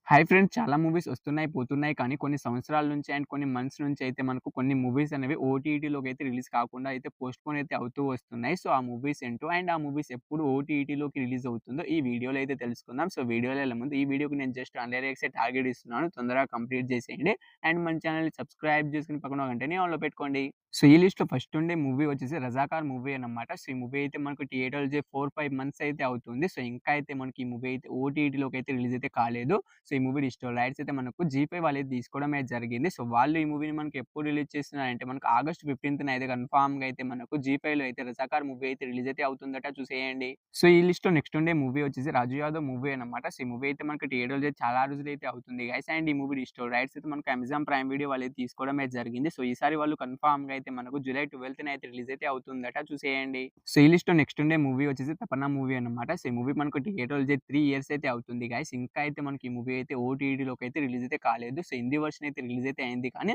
Hi friends! చాలా movies వస్తున్నాయి, పోతున్నాయి. కానీ కొన్ని సంవత్సరాల నుంచి అండ్ కొన్ని మంత్స్ నుంచి అయితే మనకు కొన్ని మూవీస్ అనేవి ఓటీటీలోకి అయితే రిలీజ్ కాకుండా అయితే పోస్ట్‌పోన్ అయితే అవుతూ వస్తున్నాయి. సో, ఆ మూవీస్ ఏంటో అండ్ ఆ మూవీస్ ఎప్పుడు ఓటీటీలోకి రిలీజ్ అవుతుందో ఈ వీడియోలో అయితే తెలుసుకుందాం. సో, వీడియోలో వెళ్ళే ముందు ఈ వీడియోకి నేను జస్ట్ 100 లైక్సే టార్గెట్ ఇస్తున్నాను. తొందరగా కంప్లీట్ చేసేయండి. అండ్ మన ఛానెల్‌ని సబ్స్క్రైబ్ చేసుకొని పక్కన ఒక గంటని ఆన్‌లో పెట్టుకోండి. సో, ఈ లిస్ట్‌లో ఫస్ట్ ఉండే మూవీ వచ్చేసి 'రజాకార్' మూవీ అన్నమాట. సో, ఈ మూవీ అయితే మనకు థియేటర్‌లో 4, 5 మంత్స్ అయితే అవుతుంది. సో, ఇంకా అయితే మనకి ఈ మూవీ అయితే ఓటీటీలోకి అయితే రిలీజ్ అయితే కాలేదు. సో, ఈ మూవీ డిజిటల్ రైట్స్ అయితే మనకు జీ5 వాళ్ళైతే తీసుకోవడం అయితే జరిగింది. సో, వాళ్ళు ఈ మూవీని మనకు ఎప్పుడు రిలీజ్ చేస్తున్నారంటే మనకు ఆగస్ట్ 15న అయితే కన్ఫర్మ్‌గా అయితే మనకు జీ5లో అయితే 'రజాకార్' మూవీ అయితే రిలీజ్ అయితే అవుతుందట చూసేయండి. సో, ఈ లిస్ట్‌లో నెక్స్ట్ ఉండే మూవీ వచ్చేసి 'రాజు యాదవ్' మూవీ అన్నమాట. సో, ఈ మూవీ అయితే మనకు థియేటర్‌లో చాలా రోజులైతే అవుతుంది గైస్. అండ్ ఈ మూవీ డిజిటల్ రైట్స్ అయితే మనకు అమెజాన్ ప్రైమ్ వీడియో వాళ్ళైతే తీసుకోవడం అయితే జరిగింది. సో, ఈసారి వాళ్ళు కన్ఫర్మ్‌గా అయితే మనకు జూలై 12న అయితే రిలీజ్ అయితే అవుతుందట చూసేయండి. సో, ఈ లిస్ట్‌లో నెక్స్ట్ ఉండే మూవీ వచ్చేసి 'తపన్నా' మూవీ అన్నమాట. సో, ఈ మూవీ మనకు థియేటర్‌లో 3 ఇయర్స్ అయితే అవుతుంది గైస్. ఇంకా అయితే మనకి ఈ మూవీ అయితే ఓటీటీలోకి అయితే రిలీజ్ అయితే కాలేదు. సో, హిందీ వర్షన్ అయితే రిలీజ్ అయితే అయింది. కానీ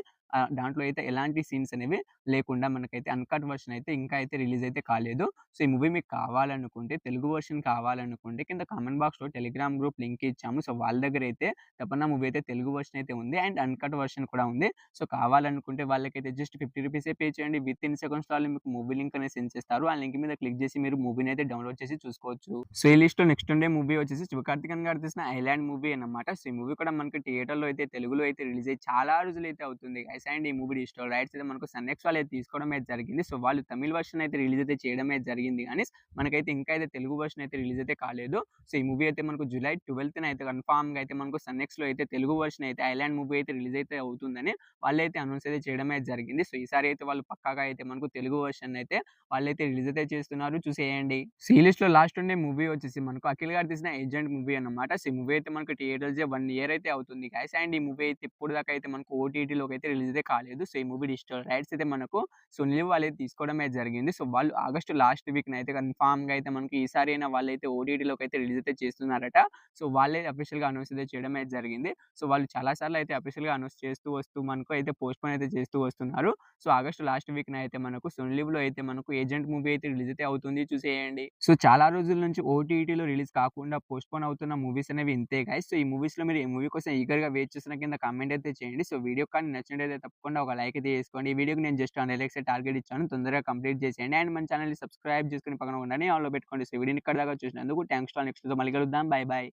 దాంట్లో అయితే ఎలాంటి సీన్స్ అనేవి లేకుండా మనకైతే అన్‌కట్ వర్షన్ అయితే ఇంకా అయితే రిలీజ్ అయితే కాలేదు. సో, ఈ మూవీ మీకు కావాలనుకుంటే తెలుగు వర్షన్ కావాలనుకుంటే కింద కామెంట్ బాక్స్‌లో టెలిగ్రామ్ గ్రూప్ లింక్ ఇచ్చాము. సో, వాళ్ళ దగ్గర అయితే 'తపన్నా' మూవీ అయితే తెలుగు వర్షన్ అయితే ఉంది. అండ్ అన్‌కట్ వర్షన్ కూడా ఉంది. సో, కావాలనుకుంటే వాళ్ళకైతే జస్ట్ 50 రూపీసే పే చేయండి. వితిన్ సెకండ్స్‌లో వాళ్ళు మీకు మూవీ లింక్ అనేది సెండ్ చేస్తారు. ఆ లింక్ మీద క్లిక్ చేసి మీరు మూవీని అయితే డౌన్‌లోడ్ చేసి చూసుకోవచ్చు. సో, ఈ లిస్ట్‌లో నెక్స్ట్ ఉండే మూవీ వచ్చేసి శివకార్తికేయన్ గారు తీసిన 'ఐలాండ్' మూవీ అన్నమాట. సో, ఈ మూవీ కూడా మనకి థియేటర్‌లో అయితే తెలుగులో అయితే రిలీజ్ అయ్యి చాలా రోజులైతే అవుతుంది గైస్. అండ్ ఈ మూవీ డిజిటల్ రైట్స్ అయితే మనకు సన్ నెక్స్ట్ వాళ్ళు అయితే తీసుకోవడం అయితే జరిగింది. సో, వాళ్ళు తమిళ్ వర్షన్ అయితే రిలీజ్ అయితే చేయడం అయితే జరిగింది గానీ మనకైతే ఇంకా అయితే తెలుగు వర్షన్ అయితే రిలీజ్ అయితే కాలేదు. సో, ఈ మూవీ అయితే మనకు జూలై 12న అయితే కన్ఫర్మ్‌గా అయితే మనకు సన్ నెక్స్ట్‌లో అయితే తెలుగు వర్షన్ అయితే 'ఐలాండ్' మూవీ అయితే రిలీజ్ అయితే అవుతుందని వాళ్ళైతే అనౌన్స్ అయితే చేయడం అయితే జరిగింది. సో, ఈసారి అయితే వాళ్ళు పక్కాగా అయితే మనకు తెలుగు వర్షన్ అయితే వాళ్ళైతే రిలీజ్ అయితే చేస్తున్నారు చూసేయండి. సో, ఈ లిస్ట్‌లో లాస్ట్ ఉండే మూవీ వచ్చేసి మనకు అఖిల్ గారు తీసిన 'ఏజెంట్' మూవీ అన్నమాట. సో, ఈ మూవీ అయితే మనకు థియేటర్స్ 1 ఇయర్ అయితే అవుతుంది గైస్. అండ్ ఈ మూవీ అయితే ఇప్పటిదాకా అయితే మనకు ఓటీటీలోకి అయితే రిలీజ్ అయితే కాలేదు. సో, ఈ మూవీ డిజిటల్ రైట్స్ అయితే మనకు సునీల్ వాళ్ళైతే తీసుకోవడం అయితే జరిగింది. సో, వాళ్ళు ఆగస్ట్ లాస్ట్ వీక్‌న అయితే కన్ఫర్మ్‌గా అయితే మనకి ఈసారి అయినా వాళ్ళైతే ఓటీటీలోకి అయితే రిలీజ్ అయితే చేస్తున్నారట. సో, వాళ్ళే అఫీషియల్‌గా అనౌన్స్ అయితే చేయడం అయితే జరిగింది. సో, వాళ్ళు చాలా సార్లు అయితే అఫీషియల్‌గా అనౌన్స్ చేస్తూ వస్తూ మనకు అయితే పోస్ట్‌పోన్ అయితే చేస్తూ వస్తున్నారు. సో, ఆగస్ట్ లాస్ట్ వీక్‌న అయితే మనకు సున్ లీవ్‌లో అయితే మనకు 'ఏజెంట్' మూవీ అయితే రిలీజ్ అయితే అవుతుంది చూసేయండి. సో, చాలా రోజుల నుంచి ఓటీటీలో రిలీజ్ కాకుండా పోస్ట్‌పోన్ అవుతున్న మూవీస్ అనేవి ఇంతే గైస్. సో, ఈ మూవీస్‌లో మీరు ఏ మూవీ కోసం ఈగర్‌గా వెయిట్ చేస్తున్న కింద కామెంట్ అయితే చేయండి. సో, వీడియో కానీ నచ్చినట్టయితే తప్పకుండా ఒక లైక్ అయితే చేసుకోండి. ఈ వీడియోకి నేను జస్ట్ 100 లైక్సే టార్గెట్ ఇచ్చాను. తొందరగా కంప్లీట్ చేసేయండి. అండ్ మన ఛానెల్‌ని సబ్స్క్రైబ్ చేసుకొని పక్కన ఉండని ఆల్‌లో పెట్టుకోండి. సో, ఈ వీడియోని ఇక్కడి దాకా చూసినందుకు థాంక్స్ టు ఆల్. నెక్స్ట్‌తో మళ్ళీ కలుద్దాం. By by.